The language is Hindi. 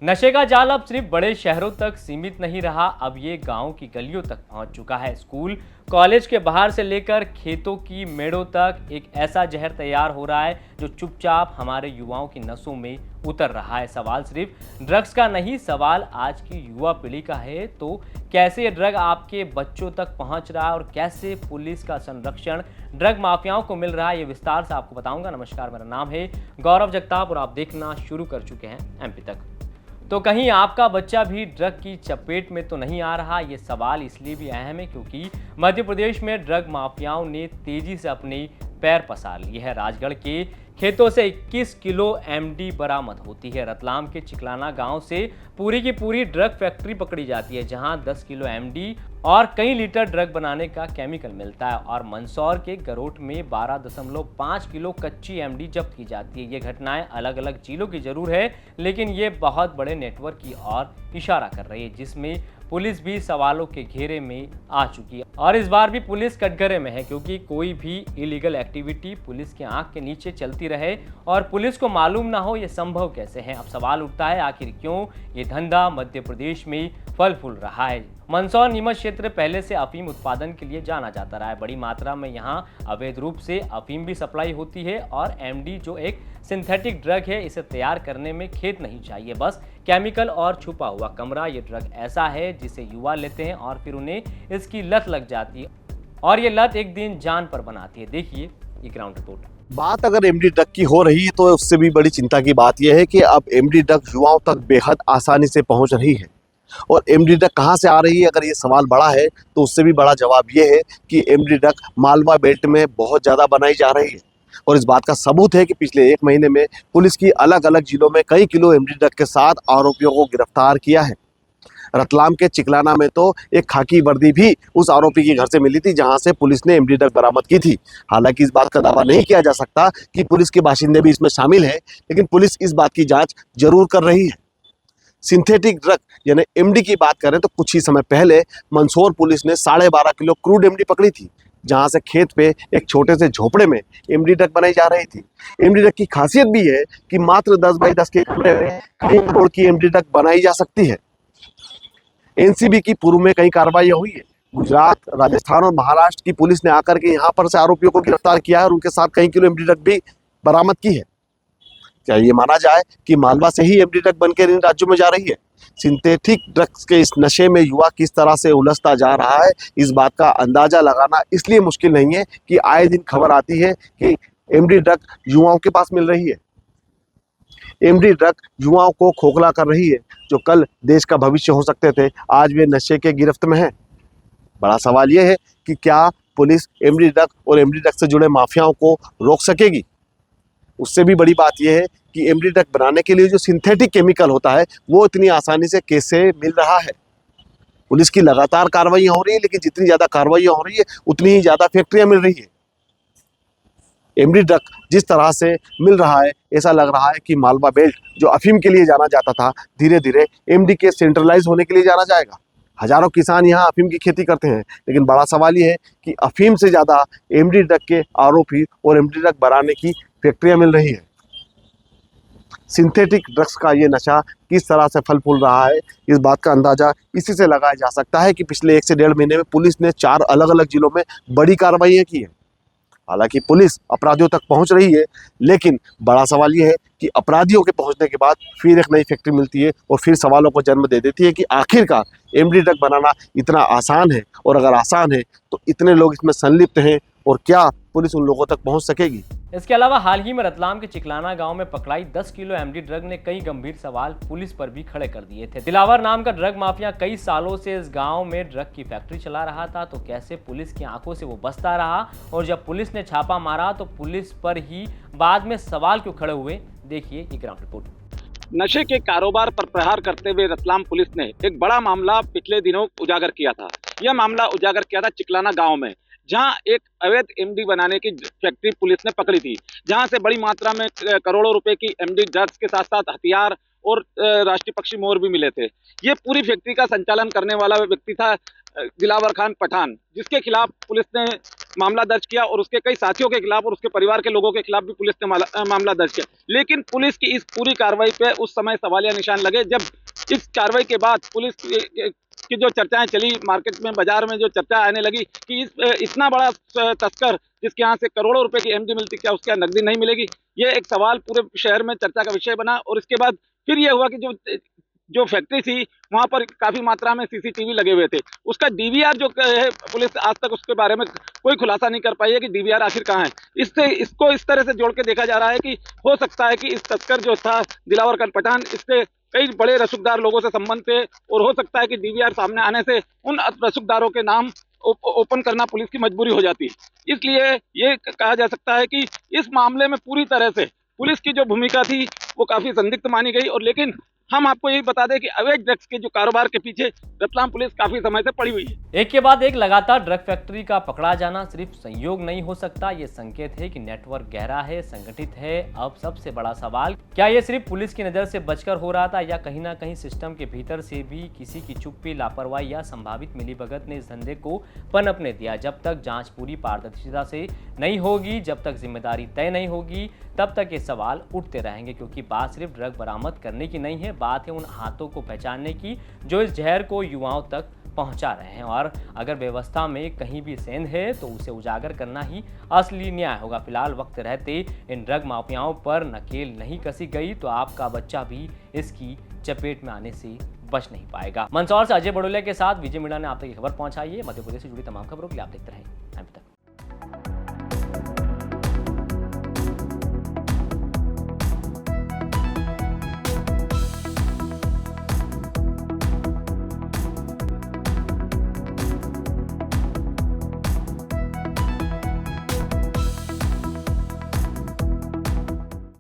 नशे का जाल अब सिर्फ बड़े शहरों तक सीमित नहीं रहा, अब ये गांव की गलियों तक पहुंच चुका है। स्कूल कॉलेज के बाहर से लेकर खेतों की मेड़ों तक एक ऐसा जहर तैयार हो रहा है जो चुपचाप हमारे युवाओं की नसों में उतर रहा है। सवाल सिर्फ ड्रग्स का नहीं, सवाल आज की युवा पीढ़ी का है। तो कैसे ये ड्रग आपके बच्चों तक पहुंच रहा है और कैसे पुलिस का संरक्षण ड्रग माफियाओं को मिल रहा है, ये विस्तार से आपको बताऊंगा। नमस्कार, मेरा नाम है गौरव जगताप और आप देखना शुरू कर चुके हैं एमपी तक। तो कहीं आपका बच्चा भी ड्रग की चपेट में तो नहीं आ रहा? ये सवाल इसलिए भी अहम है क्योंकि मध्य प्रदेश में ड्रग माफियाओं ने तेजी से अपने पैर पसार लिए हैं। राजगढ़ के खेतों से 21 किलो एमडी बरामद होती है। रतलाम के चिकलाना गांव से पूरी की पूरी ड्रग फैक्ट्री पकड़ी जाती है जहां 10 किलो एमडी और कई लीटर ड्रग बनाने का केमिकल मिलता है। और मंदसौर के गरोट में 12.5 किलो कच्ची एमडी जब्त की जाती है। ये घटनाएं अलग अलग जिलों की जरूर है, लेकिन ये बहुत बड़े नेटवर्क की ओर इशारा कर रही है जिसमें पुलिस भी सवालों के घेरे में आ चुकी है। और इस बार भी पुलिस कटघरे में है क्योंकि कोई भी इलीगल एक्टिविटी पुलिस के आंख के नीचे चलती रहे और पुलिस को मालूम ना हो, ये संभव कैसे है? अब सवाल उठता है, आखिर क्यों ये धंधा मध्य प्रदेश में फल फूल रहा है। मंदसौर नीमच क्षेत्र पहले से अफीम उत्पादन के लिए जाना जाता रहा है। बड़ी मात्रा में यहाँ अवैध रूप से अफीम भी सप्लाई होती है और एमडी जो एक सिंथेटिक ड्रग है, इसे तैयार करने में खेत नहीं चाहिए, बस केमिकल और छुपा हुआ कमरा। ये ड्रग ऐसा है जिसे युवा लेते हैं और फिर उन्हें इसकी लत लग जाती है और ये लत एक दिन जान पर बनाती है। देखिए ये ग्राउंड रिपोर्ट। बात अगर एमडी ड्रग की हो रही है तो उससे भी बड़ी चिंता की बात यह है कि अब एमडी ड्रग युवाओं तक बेहद आसानी से पहुंच रही है। और एमडी ड्रग कहां से आ रही है, अगर ये सवाल बड़ा है तो उससे भी बड़ा जवाब ये है कि एमडी ड्रग मालवा बेल्ट में बहुत ज़्यादा बनाई जा रही है। और इस बात का सबूत है कि पिछले एक महीने में पुलिस की अलग अलग जिलों में कई किलो एमडी ड्रग के साथ आरोपियों को गिरफ्तार किया है। रतलाम के चिकलाना में तो एक खाकी वर्दी भी उस आरोपी के घर से मिली थी जहां से पुलिस ने एमडी ड्रग बरामद की थी। हालांकि इस बात का दावा नहीं किया जा सकता कि पुलिस के बाशिंदे भी इसमें शामिल हैं, लेकिन पुलिस इस बात की जांच जरूर कर रही है। सिंथेटिक ड्रग यानी एमडी की बात करें तो कुछ ही समय पहले मंदसौर पुलिस ने 12.5 किलो क्रूड एमडी पकड़ी थी, जहां से खेत पे एक छोटे से झोपड़े में एमडी ड्रग बनाई जा रही थी। एमडी ड्रग की खासियत भी है कि मात्र 10 बाई 10 के कमरे में 1 करोड़ की एमडी ड्रग बनाई जा सकती है। एनसीबी की पूर्व में कई कार्रवाइयां हुई है। गुजरात, राजस्थान और महाराष्ट्र की पुलिस ने आकर के यहाँ पर से आरोपियों को गिरफ्तार किया है और उनके साथ कई किलो एमडी ड्रग भी बरामद की है। क्या ये माना जाए कि मालवा से ही एमडी ड्रग बनकर इन राज्यों में जा रही है? सिंथेटिक ड्रग्स के इस नशे में युवा किस तरह से उलझता जा रहा है, इस बात का अंदाजा लगाना इसलिए मुश्किल नहीं है कि आए दिन खबर आती है कि एमडी ड्रग युवाओं के पास मिल रही है। एमडी ड्रग युवाओं को खोखला कर रही है। जो कल देश का भविष्य हो सकते थे, आज वे नशे के गिरफ्त में हैं। बड़ा सवाल यह है कि क्या पुलिस एमडी ड्रग और एमडी ड्रग से जुड़े माफियाओं को रोक सकेगी? उससे भी बड़ी बात यह है कि एमडी ड्रग बनाने के लिए जो सिंथेटिक केमिकल होता है वो इतनी आसानी से कैसे मिल रहा है। पुलिस की लगातार कार्रवाइयां हो रही है, लेकिन जितनी ज्यादा कार्रवाइयां हो रही है उतनी ही ज्यादा फैक्ट्रियां मिल रही है। एमडी ड्रग जिस तरह से मिल रहा है, ऐसा लग रहा है कि मालवा बेल्ट जो अफीम के लिए जाना जाता था, धीरे धीरे एमडी के सेंट्रलाइज होने के लिए जाना जाएगा। हजारों किसान यहाँ अफीम की खेती करते हैं, लेकिन बड़ा सवाल ये है कि अफीम से ज्यादा एमडी ड्रग के आरोपी और एमडी ड्रग बनाने की फैक्ट्रियां मिल रही है। सिंथेटिक ड्रग्स का ये नशा किस तरह से फल फूल रहा है, इस बात का अंदाजा इसी से लगाया जा सकता है कि पिछले 1 से 1.5 महीने में पुलिस ने 4 अलग अलग जिलों में बड़ी कार्रवाइयां की है। हालांकि पुलिस अपराधियों तक पहुंच रही है, लेकिन बड़ा सवाल ये है कि अपराधियों के पहुंचने के बाद फिर एक नई फैक्ट्री मिलती है और फिर सवालों को जन्म दे देती है कि आखिरकार एमडी ड्रग बनाना इतना आसान है, और अगर आसान है तो इतने लोग इसमें संलिप्त हैं, और क्या पुलिस उन लोगों तक पहुंच सकेगी? इसके अलावा हाल ही में रतलाम के चिकलाना गांव में पकड़ाई 10 किलो एमडी ड्रग ने कई गंभीर सवाल पुलिस पर भी खड़े कर दिए थे। दिलावर नाम का ड्रग माफिया कई सालों से इस गांव में ड्रग की फैक्ट्री चला रहा था, तो कैसे पुलिस की आंखों से वो बचता रहा और जब पुलिस ने छापा मारा तो पुलिस पर ही बाद में सवाल क्यों खड़े हुए? देखिए ये ग्राउंड रिपोर्ट। नशे के कारोबार पर प्रहार करते हुए रतलाम पुलिस ने एक बड़ा मामला पिछले दिनों उजागर किया था। यह मामला उजागर किया था चिकलाना गांव में, जहां एक अवैध एमडी बनाने की फैक्ट्री पुलिस ने पकड़ी थी, जहां से बड़ी मात्रा में करोड़ों रुपए की एमडी ड्रग्स के साथ साथ हथियार और राष्ट्रीय पक्षी मोर भी मिले थे। ये पूरी फैक्ट्री का संचालन करने वाला व्यक्ति था दिलावर खान पठान, जिसके खिलाफ पुलिस ने मामला दर्ज किया और उसके कई साथियों के खिलाफ और उसके परिवार के लोगों के खिलाफ भी पुलिस ने मामला दर्ज किया। लेकिन पुलिस की इस पूरी कार्रवाई पे उस समय सवालिया निशान लगे, जब इस कार्रवाई के बाद पुलिस की जो चर्चाएं चली मार्केट में, बाजार में जो चर्चा आने लगी कि इतना बड़ा तस्कर जिसके यहाँ से करोड़ों रुपए की एमडी मिलती, क्या उसके यहाँ नकदी नहीं मिलेगी? ये एक सवाल पूरे शहर में चर्चा का विषय बना। और इसके बाद फिर ये हुआ कि जो फैक्ट्री थी वहां पर काफी मात्रा में सीसीटीवी लगे हुए थे, उसका डीवीआर जो है, पुलिस आज तक उसके बारे में कोई खुलासा नहीं कर पाई है कि डीवीआर आखिर कहाँ है। इसको इस तरह से जोड़ के देखा जा रहा है कि हो सकता है कि इस तस्कर जो था दिलावर खान पठान, इससे कई बड़े रसूखदार लोगों से संबंध थे और हो सकता है कि डीवीआर सामने आने से उन रसूखदारों के नाम ओपन करना पुलिस की मजबूरी हो जाती है। इसलिए ये कहा जा सकता है कि इस मामले में पूरी तरह से पुलिस की जो भूमिका थी वो काफी संदिग्ध मानी गई। और लेकिन हम आपको यही बता दें कि अवैध ड्रग्स के जो कारोबार के पीछे रतलाम पुलिस काफी समय से पड़ी हुई है। एक के बाद एक लगातार ड्रग फैक्ट्री का पकड़ा जाना सिर्फ संयोग नहीं हो सकता, ये संकेत है कि नेटवर्क गहरा है, संगठित है। अब सबसे बड़ा सवाल, क्या ये सिर्फ पुलिस की नजर से बचकर हो रहा था या कहीं ना कहीं सिस्टम के भीतर से भी किसी की चुप्पी, लापरवाही या संभावित मिलीभगत ने इस धंधे को पनपने दिया? जब तक जांच पूरी पारदर्शिता से नहीं होगी, जब तक जिम्मेदारी तय नहीं होगी, तब तक ये सवाल उठते रहेंगे। क्योंकि बात सिर्फ ड्रग बरामद करने की नहीं है, बात है उन हाथों को पहचानने की जो इस जहर को युवाओं तक पहुंचा रहे हैं। और अगर व्यवस्था में कहीं भी सेंध है तो उसे उजागर करना ही असली न्याय होगा। फिलहाल वक्त रहते इन ड्रग माफियाओं पर नकेल नहीं कसी गई तो आपका बच्चा भी इसकी चपेट में आने से बच नहीं पाएगा। मंदसौर से अजय बड़ोले के साथ विजय मीणा ने आप तक खबर पहुंचाई है। मध्य प्रदेश से जुड़ी तमाम खबरों के लिए आप देखते रहें।